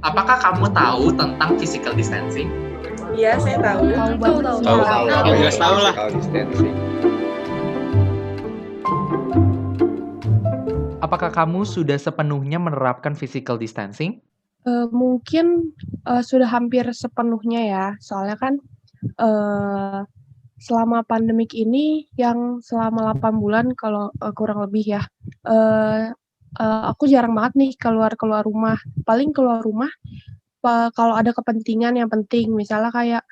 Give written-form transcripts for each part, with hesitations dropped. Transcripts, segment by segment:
Apakah kamu tahu tentang physical distancing? Iya, saya tahu. Tahu. Jelas tahu lah. Physical distancing. Apakah kamu sudah sepenuhnya menerapkan physical distancing? Mungkin sudah hampir sepenuhnya ya, soalnya kan selama pandemik ini yang selama 8 bulan kalau kurang lebih ya, aku jarang banget nih keluar rumah. Paling keluar rumah kalau ada kepentingan yang penting, misalnya kayak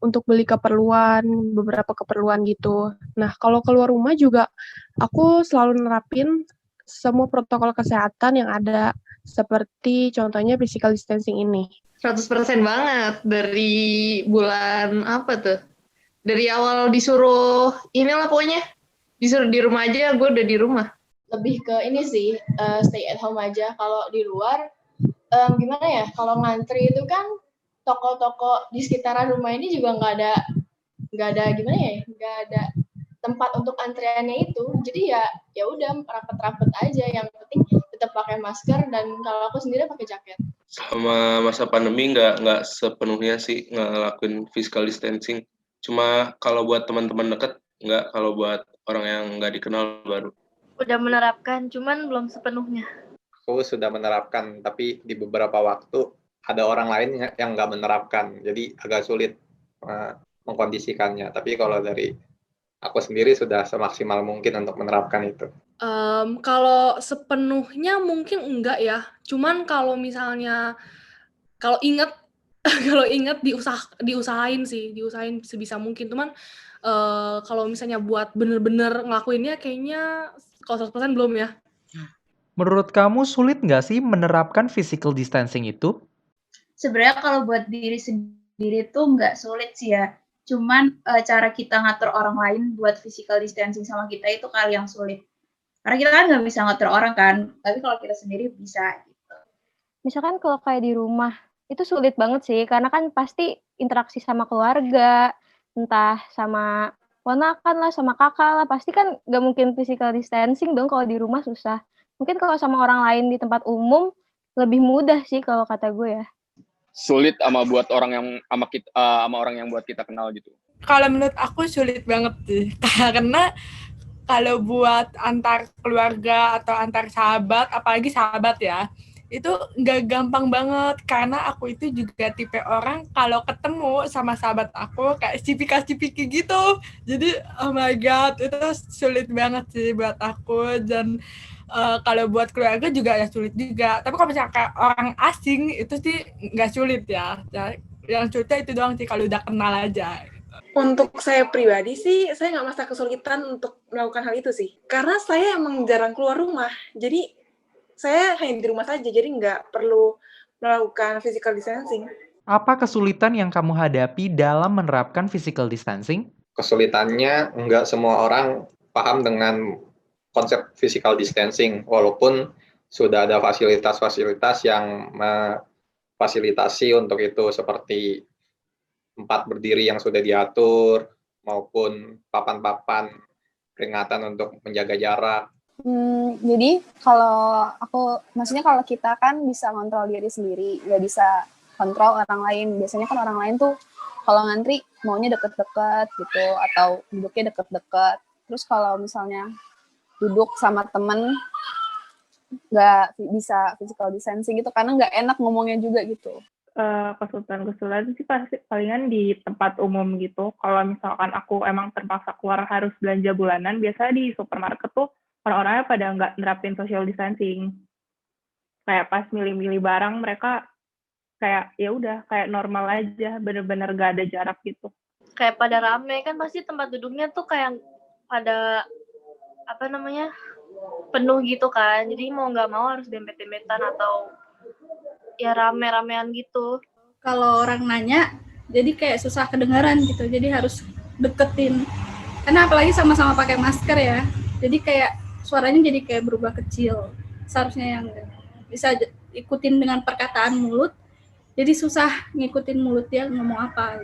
untuk beli beberapa keperluan gitu. Nah, kalau keluar rumah juga aku selalu nerapin semua protokol kesehatan yang ada, seperti contohnya physical distancing ini. 100% banget. Dari bulan apa tuh? Dari awal disuruh inilah pokoknya. Disuruh di rumah aja, gue udah di rumah. Lebih ke ini sih, stay at home aja. Kalau di luar, gimana ya, kalau ngantri itu kan toko-toko di sekitaran rumah ini juga nggak ada gimana ya, nggak ada tempat untuk antriannya itu. Jadi ya udah rapet-rapet aja. Yang penting tetap pakai masker, dan kalau aku sendiri pakai jaket. Sama masa pandemi nggak sepenuhnya sih ngelakuin physical distancing. Cuma kalau buat teman-teman dekat, nggak. Kalau buat orang yang nggak dikenal baru. Udah menerapkan, cuman belum sepenuhnya. Aku sudah menerapkan, tapi di beberapa waktu ada orang lain yang nggak menerapkan. Jadi agak sulit mengkondisikannya. Tapi kalau dari aku sendiri sudah semaksimal mungkin untuk menerapkan itu. Kalau sepenuhnya mungkin enggak ya. Cuman kalau misalnya kalau ingat diusahain sebisa mungkin. Cuman kalau misalnya buat bener-bener ngelakuinnya kayaknya kalau 100% belum ya. Menurut kamu sulit nggak sih menerapkan physical distancing itu? Sebenarnya kalau buat diri sendiri tuh nggak sulit sih ya. Cuman cara kita ngatur orang lain buat physical distancing sama kita itu kali yang sulit. Karena kita kan nggak bisa ngatur orang kan, tapi kalau kita sendiri bisa gitu. Misalkan kalau kayak di rumah, itu sulit banget sih, karena kan pasti interaksi sama keluarga, entah sama ponakan lah, sama kakak lah, pasti kan nggak mungkin physical distancing dong kalau di rumah susah. Mungkin kalau sama orang lain di tempat umum, lebih mudah sih kalau kata gue ya. Sulit sama buat orang yang sama orang yang buat kita kenal gitu. Kalau menurut aku sulit banget sih, karena kalau buat antar keluarga atau antar sahabat, apalagi sahabat ya, itu nggak gampang banget, karena aku itu juga tipe orang kalau ketemu sama sahabat aku kayak cipika-cipiki gitu. Jadi oh my god, itu sulit banget sih buat aku. Dan kalau buat keluarga juga ya sulit juga. Tapi kalau misalnya kayak orang asing itu sih nggak sulit ya. Yang sulitnya itu doang sih kalau udah kenal aja. Untuk saya pribadi sih, saya nggak merasa kesulitan untuk melakukan hal itu sih. Karena saya emang jarang keluar rumah. Jadi, saya hanya di rumah saja. Jadi, nggak perlu melakukan physical distancing. Apa kesulitan yang kamu hadapi dalam menerapkan physical distancing? Kesulitannya, nggak semua orang paham dengan konsep physical distancing. Walaupun sudah ada fasilitas-fasilitas yang memfasilitasi untuk itu, seperti tempat berdiri yang sudah diatur, maupun papan-papan peringatan untuk menjaga jarak. Jadi maksudnya kalau kita kan bisa kontrol diri sendiri, nggak bisa kontrol orang lain. Biasanya kan orang lain tuh kalau ngantri maunya deket-deket gitu, atau duduknya deket-deket. Terus kalau misalnya duduk sama temen, nggak bisa physical distancing gitu, karena nggak enak ngomongnya juga gitu. Kesulitan sih pasti palingan di tempat umum gitu. Kalau misalkan aku emang terpaksa keluar harus belanja bulanan, biasanya di supermarket tuh orang-orangnya pada nggak nerapin social distancing. Kayak pas milih-milih barang mereka kayak ya udah kayak normal aja, bener-bener nggak ada jarak gitu. Kayak pada rame kan pasti tempat duduknya tuh kayak pada penuh gitu kan. Jadi mau nggak mau harus dempet-dempetan atau ya rame-ramean gitu. Kalau orang nanya, jadi kayak susah kedengaran gitu, jadi harus deketin. Karena apalagi sama-sama pakai masker ya, jadi kayak suaranya jadi kayak berubah kecil. Seharusnya yang bisa ikutin dengan perkataan mulut, jadi susah ngikutin mulut dia ngomong apa.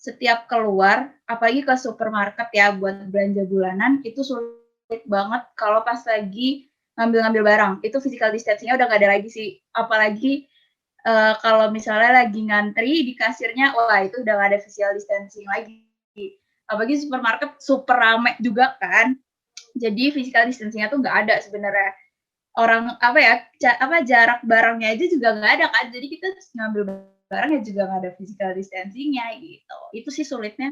Setiap keluar, apalagi ke supermarket ya buat belanja bulanan, itu sulit banget kalau pas lagi ngambil-ngambil barang. Itu physical distancing-nya udah nggak ada lagi sih. Apalagi kalau misalnya lagi ngantri di kasirnya, wah itu udah nggak ada physical distancing lagi. Apalagi supermarket super rame juga kan. Jadi physical distancing-nya tuh nggak ada sebenarnya. Orang jarak barangnya aja juga nggak ada kan. Jadi kita ngambil barangnya juga nggak ada physical distancing-nya gitu. Itu sih sulitnya.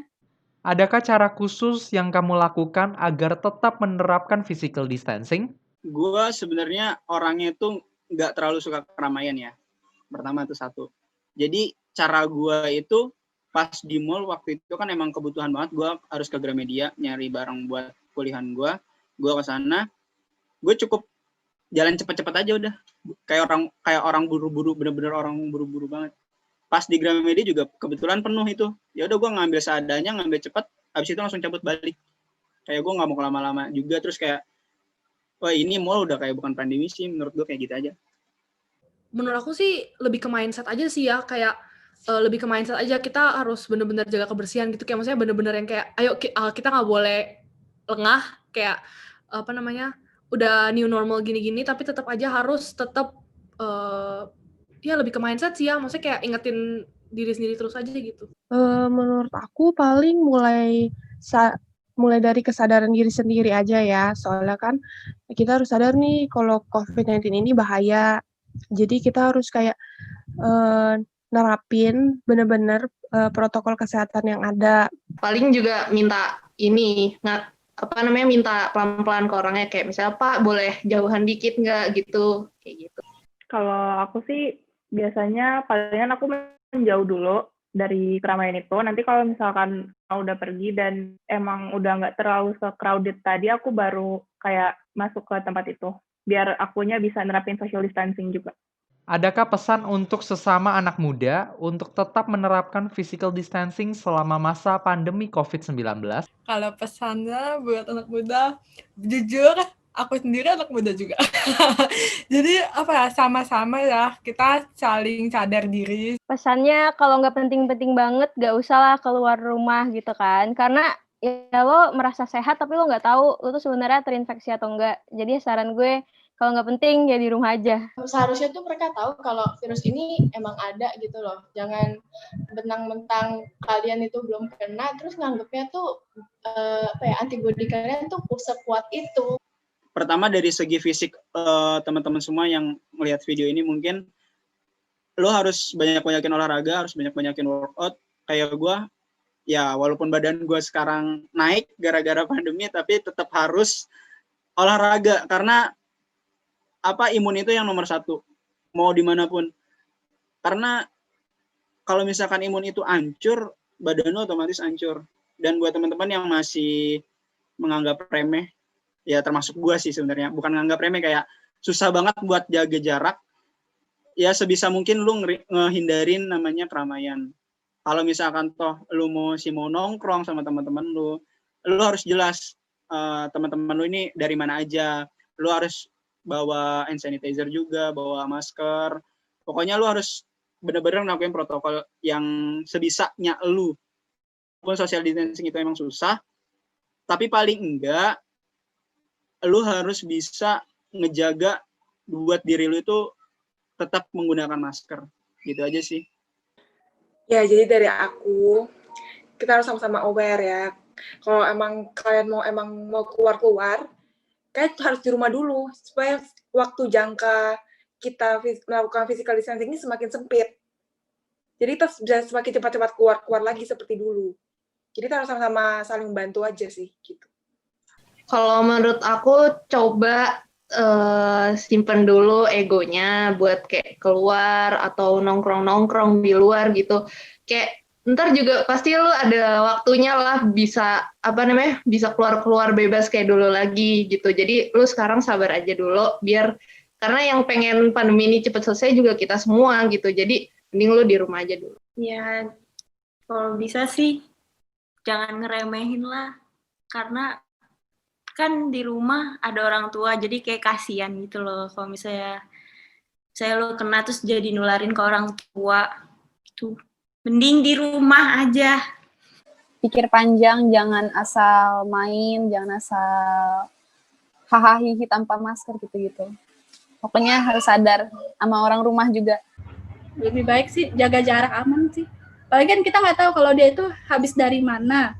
Adakah cara khusus yang kamu lakukan agar tetap menerapkan physical distancing? Gue sebenarnya orangnya itu nggak terlalu suka keramaian ya. Pertama itu satu. Jadi cara gue itu pas di mall waktu itu kan emang kebutuhan banget. Gue harus ke Gramedia nyari barang buat kuliahan gue. Gue ke sana. Gue cukup jalan cepet-cepet aja udah. Kayak orang buru-buru, bener-bener orang buru-buru banget. Pas di Gramedia juga kebetulan penuh itu. Ya udah gue ngambil seadanya, ngambil cepet. Habis itu langsung cabut balik. Kayak gue nggak mau lama-lama juga. Terus kayak wah ini mall udah kayak bukan pandemi sih, menurut gue kayak gitu aja. Menurut aku sih lebih ke mindset aja sih ya, kayak lebih ke mindset aja, kita harus bener-bener jaga kebersihan gitu, kayak maksudnya bener-bener yang kayak, ayo kita nggak boleh lengah, kayak udah new normal gini-gini, tapi tetap aja harus tetap ya lebih ke mindset sih ya, maksudnya kayak ingetin diri sendiri terus aja gitu. Menurut aku paling mulai dari kesadaran diri sendiri aja ya, soalnya kan kita harus sadar nih kalau COVID-19 ini bahaya, jadi kita harus kayak nerapin bener-bener protokol kesehatan yang ada. Paling juga minta minta pelan-pelan ke orangnya, kayak misalnya Pak boleh jauhan dikit nggak gitu, kayak gitu. Kalau aku sih biasanya palingan aku menjauh dulu dari keramaian itu. Nanti kalau misalkan udah pergi dan emang udah nggak terlalu crowded tadi, aku baru kayak masuk ke tempat itu. Biar akunya bisa nerapin social distancing juga. Adakah pesan untuk sesama anak muda untuk tetap menerapkan physical distancing selama masa pandemi COVID-19? Kalau pesannya buat anak muda, jujur aku sendiri anak muda juga. Jadi sama-sama ya kita saling sadar diri. Pesannya kalau nggak penting-penting banget nggak usah lah keluar rumah gitu kan, karena ya lo merasa sehat tapi lo nggak tahu lo tuh sebenarnya terinfeksi atau enggak. Jadi saran gue kalau nggak penting ya di rumah aja. Seharusnya tuh mereka tahu kalau virus ini emang ada gitu loh. Jangan mentang-mentang kalian itu belum kena terus nganggapnya tuh antibodi kalian tuh sekuat itu. Pertama dari segi fisik, teman-teman semua yang melihat video ini mungkin lo harus banyak-banyakin olahraga, harus banyak-banyakin workout. Kayak gue, ya walaupun badan gue sekarang naik gara-gara pandemi, tapi tetap harus olahraga. Karena imun itu yang nomor satu, mau dimanapun. Karena kalau misalkan imun itu hancur, badan lo otomatis hancur. Dan buat teman-teman yang masih menganggap remeh, ya termasuk gue sih sebenarnya, bukan nganggap remeh, kayak susah banget buat jaga jarak, ya sebisa mungkin lu ngehindarin namanya keramaian. Kalau misalkan toh lu mau nongkrong sama teman-teman lu harus jelas teman-teman lu ini dari mana aja, lu harus bawa hand sanitizer juga, bawa masker, pokoknya lu harus benar-benar ngelakuin protokol yang sebisanya lu. Walaupun social distancing itu emang susah, tapi paling enggak lu harus bisa ngejaga buat diri lu itu tetap menggunakan masker. Gitu aja sih. Ya, jadi dari aku, kita harus sama-sama aware ya. Kalau emang kalian mau keluar-keluar, kalian harus di rumah dulu, supaya waktu jangka kita melakukan physical distancing ini semakin sempit. Jadi kita bisa semakin cepat-cepat keluar lagi seperti dulu. Jadi kita harus sama-sama saling membantu aja sih, gitu. Kalau menurut aku coba simpen dulu egonya buat kayak keluar atau nongkrong-nongkrong di luar gitu. Kayak ntar juga pasti lu ada waktunya lah bisa bisa keluar-keluar bebas kayak dulu lagi gitu. Jadi lu sekarang sabar aja dulu karena yang pengen pandemi ini cepat selesai juga kita semua gitu. Jadi mending lu di rumah aja dulu. Ya kalau bisa sih jangan ngeremehin lah, karena kan di rumah ada orang tua, jadi kayak kasihan gitu loh kalau misalnya saya lo kena terus jadi nularin ke orang tua gitu. Mending di rumah aja. Pikir panjang, jangan asal main, jangan asal hahaha tanpa masker gitu-gitu. Pokoknya harus sadar sama orang rumah juga. Lebih baik sih jaga jarak aman sih. Apalagi kan kita nggak tahu kalau dia itu habis dari mana.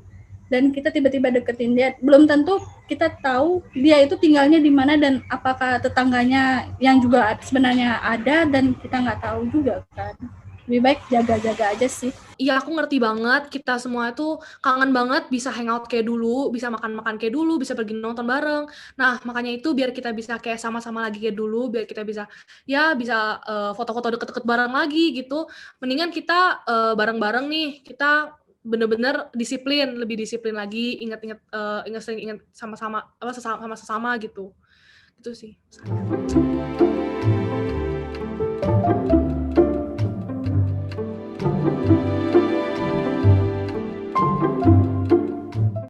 Dan kita tiba-tiba deketin dia. Belum tentu kita tahu dia itu tinggalnya di mana dan apakah tetangganya yang juga sebenarnya ada dan kita nggak tahu juga kan. Lebih baik jaga-jaga aja sih. Iya, aku ngerti banget. Kita semua itu kangen banget bisa hangout kayak dulu, bisa makan-makan kayak dulu, bisa pergi nonton bareng. Nah, makanya itu biar kita bisa kayak sama-sama lagi kayak dulu, biar kita bisa foto-foto deket-deket bareng lagi gitu. Mendingan kita bareng-bareng nih, kita bener-bener disiplin, lebih disiplin lagi, ingat-ingat sama-sama sesama gitu. Itu sih.